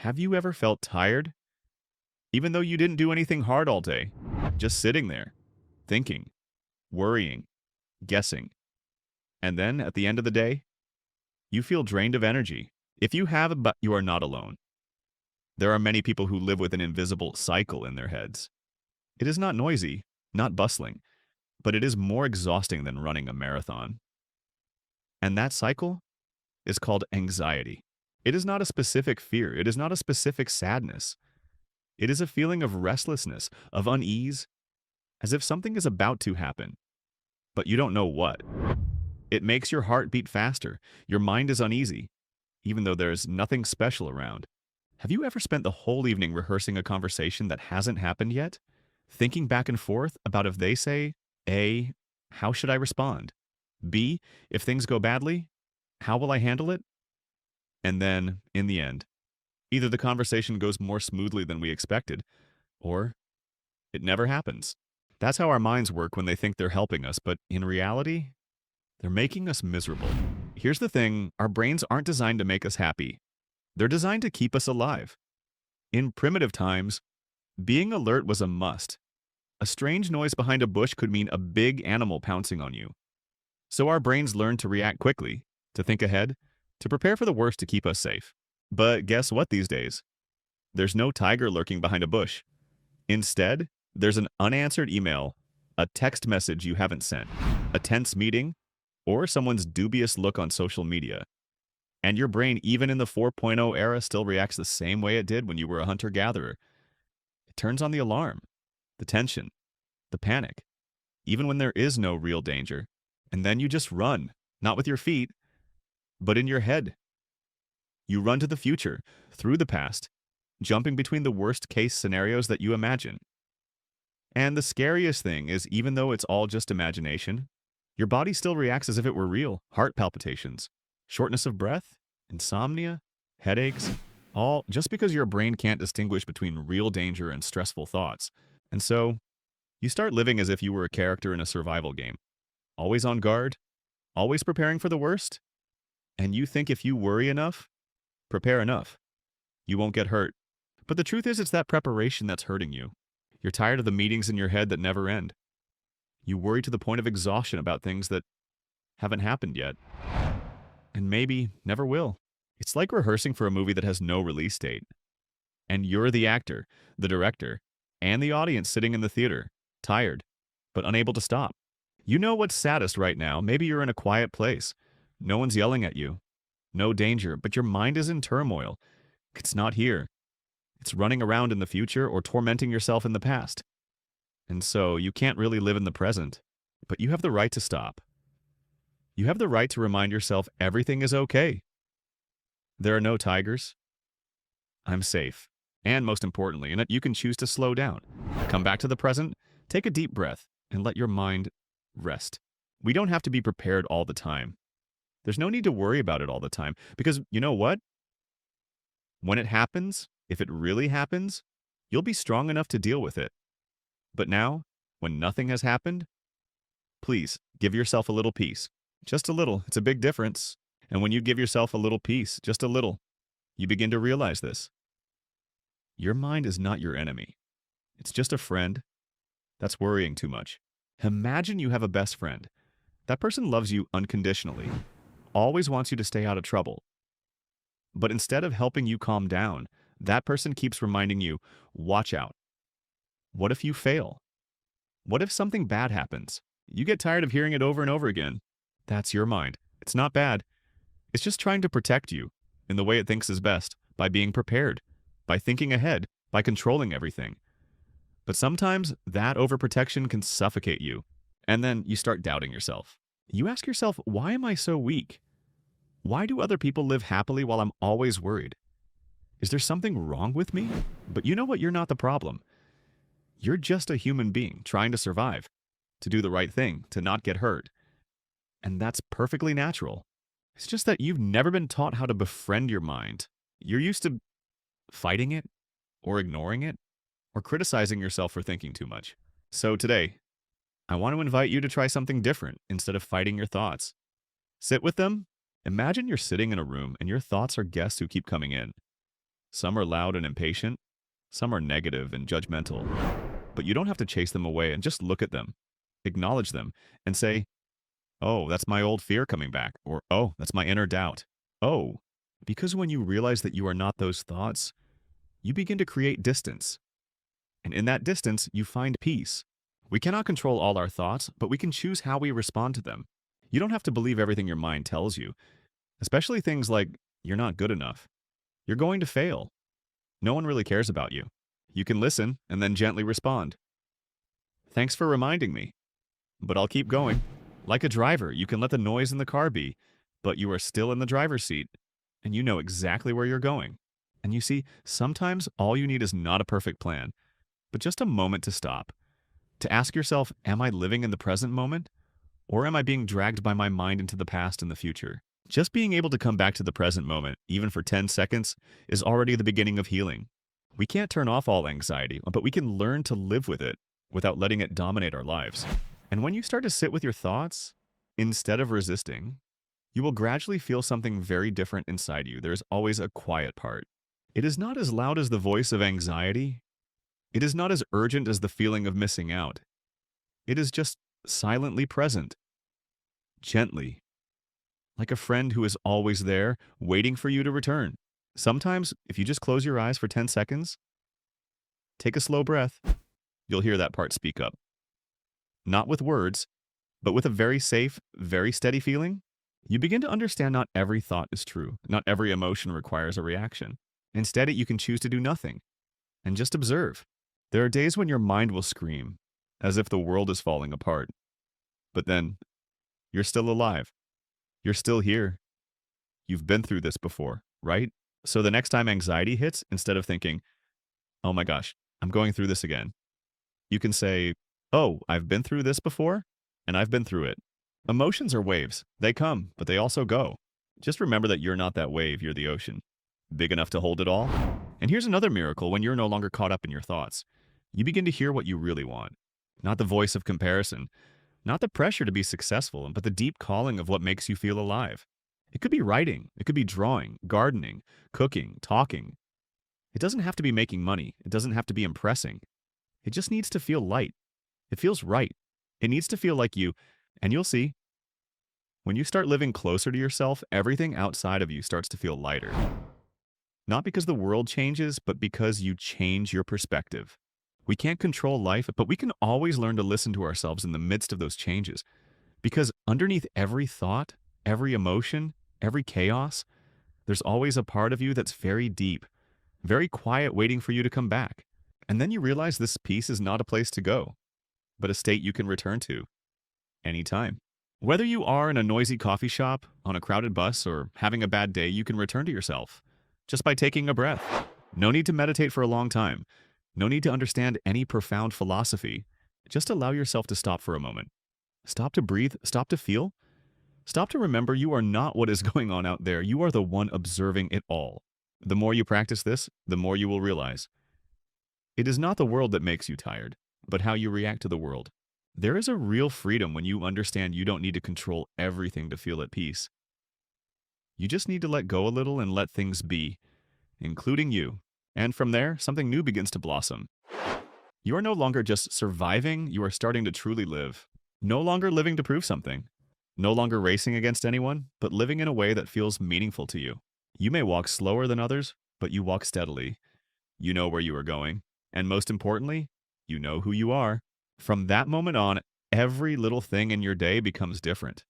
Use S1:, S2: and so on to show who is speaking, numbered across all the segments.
S1: Have you ever felt tired, even though you didn't do anything hard all day? Just sitting there, thinking, worrying, guessing. And then, at the end of the day, you feel drained of energy. If you have, but you are not alone. There are many people who live with an invisible cycle in their heads. It is not noisy, not bustling, but it is more exhausting than running a marathon. And that cycle is called anxiety. It is not a specific fear. It is not a specific sadness. It is a feeling of restlessness, of unease, as if something is about to happen, but you don't know what. It makes your heart beat faster. Your mind is uneasy, even though there's nothing special around. Have you ever spent the whole evening rehearsing a conversation that hasn't happened yet? Thinking back and forth about if they say, A, how should I respond? B, if things go badly, how will I handle it? And then, in the end, either the conversation goes more smoothly than we expected, or it never happens. That's how our minds work when they think they're helping us, but in reality, they're making us miserable. Here's the thing, our brains aren't designed to make us happy. They're designed to keep us alive. In primitive times, being alert was a must. A strange noise behind a bush could mean a big animal pouncing on you. So our brains learned to react quickly, to think ahead, to prepare for the worst to keep us safe. But guess what these days? There's no tiger lurking behind a bush. Instead, there's an unanswered email, a text message you haven't sent, a tense meeting, or someone's dubious look on social media. And your brain, even in the 4.0 era, still reacts the same way it did when you were a hunter-gatherer. It turns on the alarm, the tension, the panic, even when there is no real danger. And then you just run, not with your feet, but in your head. You run to the future, through the past, jumping between the worst-case scenarios that you imagine. And the scariest thing is, even though it's all just imagination, your body still reacts as if it were real. Heart palpitations, shortness of breath, insomnia, headaches, all just because your brain can't distinguish between real danger and stressful thoughts. And so, you start living as if you were a character in a survival game. Always on guard, always preparing for the worst. And you think if you worry enough, prepare enough, you won't get hurt. But the truth is, it's that preparation that's hurting you. You're tired of the meetings in your head that never end. You worry to the point of exhaustion about things that haven't happened yet, and maybe never will. It's like rehearsing for a movie that has no release date. And you're the actor, the director, and the audience sitting in the theater, tired, but unable to stop. You know what's saddest right now. Maybe you're in a quiet place. No one's yelling at you. No danger, but your mind is in turmoil. It's not here. It's running around in the future or tormenting yourself in the past. And so you can't really live in the present, but you have the right to stop. You have the right to remind yourself everything is okay. There are no tigers. I'm safe. And most importantly, in that you can choose to slow down. Come back to the present, take a deep breath, and let your mind rest. We don't have to be prepared all the time. There's no need to worry about it all the time, because you know what? When it happens, if it really happens, you'll be strong enough to deal with it. But now, when nothing has happened, please give yourself a little peace. Just a little. It's a big difference. And when you give yourself a little peace, just a little, you begin to realize this. Your mind is not your enemy. It's just a friend that's worrying too much. Imagine you have a best friend. That person loves you unconditionally, always wants you to stay out of trouble. But instead of helping you calm down, that person keeps reminding you, watch out. What if you fail? What if something bad happens? You get tired of hearing it over and over again. That's your mind. It's not bad. It's just trying to protect you in the way it thinks is best, by being prepared, by thinking ahead, by controlling everything. But sometimes that overprotection can suffocate you, and then you start doubting yourself. You ask yourself, why am I so weak? Why do other people live happily while I'm always worried? Is there something wrong with me? But you know what? You're not the problem. You're just a human being trying to survive, to do the right thing, to not get hurt. And that's perfectly natural. It's just that you've never been taught how to befriend your mind. You're used to fighting it, or ignoring it, or criticizing yourself for thinking too much. So today, I want to invite you to try something different instead of fighting your thoughts. Sit with them. Imagine you're sitting in a room and your thoughts are guests who keep coming in. Some are loud and impatient. Some are negative and judgmental. But you don't have to chase them away and just look at them, acknowledge them, and say, oh, that's my old fear coming back, or oh, that's my inner doubt. Oh, because when you realize that you are not those thoughts, you begin to create distance. And in that distance, you find peace. We cannot control all our thoughts, but we can choose how we respond to them. You don't have to believe everything your mind tells you, especially things like, you're not good enough. You're going to fail. No one really cares about you. You can listen and then gently respond. Thanks for reminding me, but I'll keep going. Like a driver, you can let the noise in the car be, but you are still in the driver's seat, and you know exactly where you're going. And you see, sometimes all you need is not a perfect plan, but just a moment to stop. To ask yourself, am I living in the present moment? Or am I being dragged by my mind into the past and the future? Just being able to come back to the present moment, even for 10 seconds, is already the beginning of healing. We can't turn off all anxiety, but we can learn to live with it without letting it dominate our lives. And when you start to sit with your thoughts, instead of resisting, you will gradually feel something very different inside you. There is always a quiet part. It is not as loud as the voice of anxiety. It is not as urgent as the feeling of missing out. It is just silently present, gently, like a friend who is always there, waiting for you to return. Sometimes, if you just close your eyes for 10 seconds, take a slow breath, you'll hear that part speak up. Not with words, but with a very safe, very steady feeling. You begin to understand not every thought is true. Not every emotion requires a reaction. Instead, you can choose to do nothing and just observe. There are days when your mind will scream, as if the world is falling apart. But then, you're still alive. You're still here. You've been through this before, right? So the next time anxiety hits, instead of thinking, oh my gosh, I'm going through this again, you can say, oh, I've been through this before, and I've been through it. Emotions are waves. They come, but they also go. Just remember that you're not that wave, you're the ocean. Big enough to hold it all? And here's another miracle when you're no longer caught up in your thoughts. You begin to hear what you really want. Not the voice of comparison, not the pressure to be successful, but the deep calling of what makes you feel alive. It could be writing, it could be drawing, gardening, cooking, talking. It doesn't have to be making money. It doesn't have to be impressing. It just needs to feel light. It feels right. It needs to feel like you. And you'll see, when you start living closer to yourself, everything outside of you starts to feel lighter. Not because the world changes, but because you change your perspective. We can't control life, but we can always learn to listen to ourselves in the midst of those changes. Because underneath every thought, every emotion, every chaos, there's always a part of you that's very deep, very quiet, waiting for you to come back. And then you realize this peace is not a place to go, but a state you can return to anytime. Whether you are in a noisy coffee shop, on a crowded bus, or having a bad day, you can return to yourself just by taking a breath. No need to meditate for a long time. No need to understand any profound philosophy. Just allow yourself to stop for a moment. Stop to breathe, stop to feel. Stop to remember you are not what is going on out there. You are the one observing it all. The more you practice this, the more you will realize. It is not the world that makes you tired, but how you react to the world. There is a real freedom when you understand you don't need to control everything to feel at peace. You just need to let go a little and let things be, including you. And from there, something new begins to blossom. You are no longer just surviving, you are starting to truly live. No longer living to prove something. No longer racing against anyone, but living in a way that feels meaningful to you. You may walk slower than others, but you walk steadily. You know where you are going. And most importantly, you know who you are. From that moment on, every little thing in your day becomes different.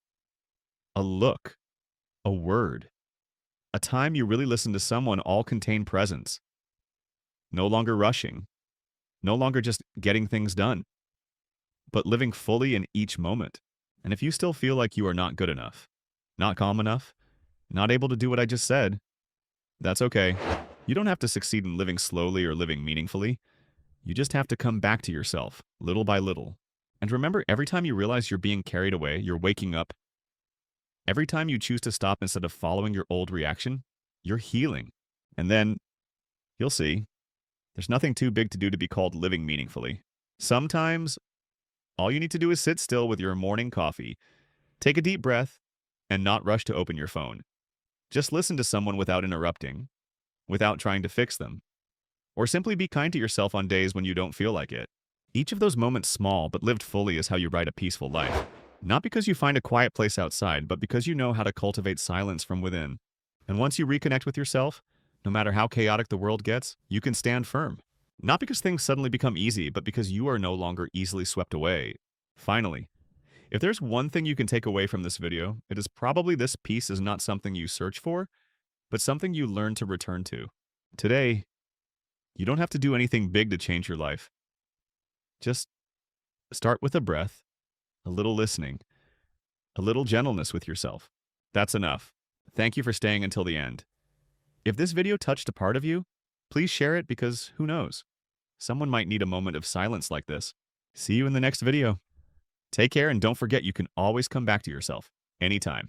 S1: A look, a word, a time you really listen to someone all contain presence. No longer rushing, no longer just getting things done, but living fully in each moment. And if you still feel like you are not good enough, not calm enough, not able to do what I just said, that's okay. You don't have to succeed in living slowly or living meaningfully. You just have to come back to yourself, little by little. And remember, every time you realize you're being carried away, you're waking up. Every time you choose to stop instead of following your old reaction, you're healing. And then, you'll see, there's nothing too big to do to be called living meaningfully. Sometimes, all you need to do is sit still with your morning coffee, take a deep breath, and not rush to open your phone. Just listen to someone without interrupting, without trying to fix them. Or simply be kind to yourself on days when you don't feel like it. Each of those moments, small but lived fully, is how you write a peaceful life. Not because you find a quiet place outside, but because you know how to cultivate silence from within. And once you reconnect with yourself, no matter how chaotic the world gets, you can stand firm. Not because things suddenly become easy, but because you are no longer easily swept away. Finally, if there's one thing you can take away from this video, it is probably this: peace is not something you search for, but something you learn to return to. Today, you don't have to do anything big to change your life. Just start with a breath, a little listening, a little gentleness with yourself. That's enough. Thank you for staying until the end. If this video touched a part of you, please share it, because who knows? Someone might need a moment of silence like this. See you in the next video. Take care, and don't forget, you can always come back to yourself anytime.